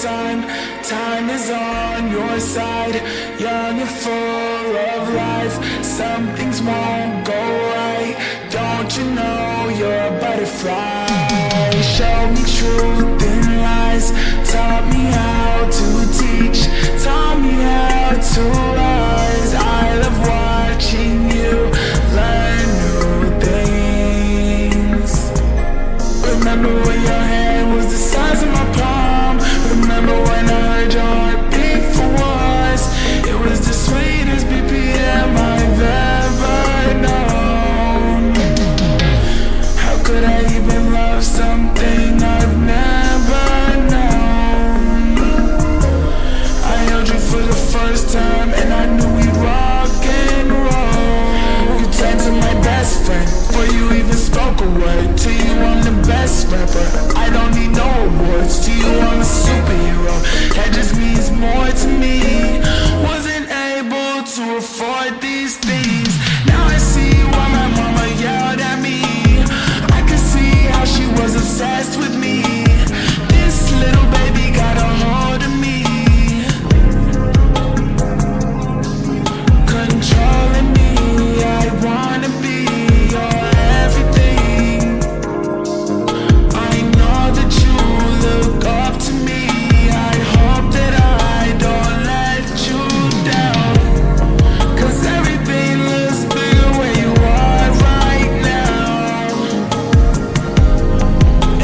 time. Time is on your side. Young and full of life. Some things won't go right. Don't you know you're a butterfly? Show me truth and lies. Taught me how to teach. Taught me how to rise. I love watching you learn new things. Remember when your hand was the size of my palm. Remember when I heard your heart beat for once. It was the sweetest BPM I've ever known. How could I even love something I've never known? I held you for the first time and I knew we'd rock and roll. You turned to my best friend before you even spoke a word. To you I'm the best rapper, I don't need no awards. To you I'm a superhero, that just means more to me. Wasn't able to afford these things. Now I see why my mama yelled at me. I could see how she was obsessed with me. This little baby got a hold of me, controlling me. I wanna be your everything. I know that you look up to me. I hope that I don't let you down, 'cause everything looks bigger where you are right now.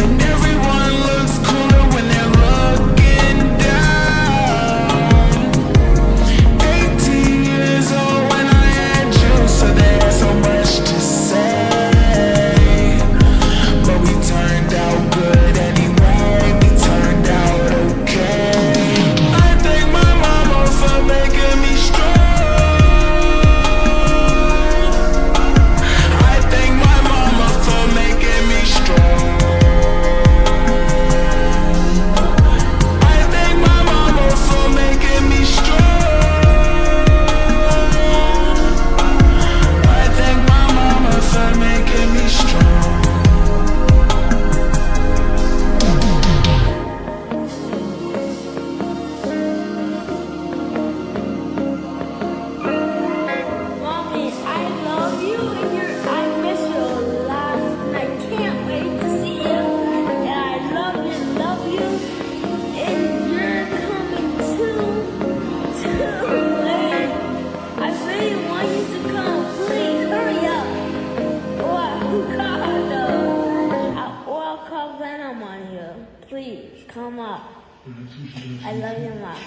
And everyone looks cooler when they're looking down. 18 years old when I had you, so there's so much to say. But we turned out good anyway. We turned out okay. I thank my mama for making me strong. I thank my mama for making me strong. I thank my mama for making me strong. I thank my mama for making me strong. Mommy, I love you and I miss you a lot. And I can't wait to see you. And I love you, and you're coming too late. I really want you to come. Please hurry up. Or I'll call Venom on you. Please come up. I love you, Mom.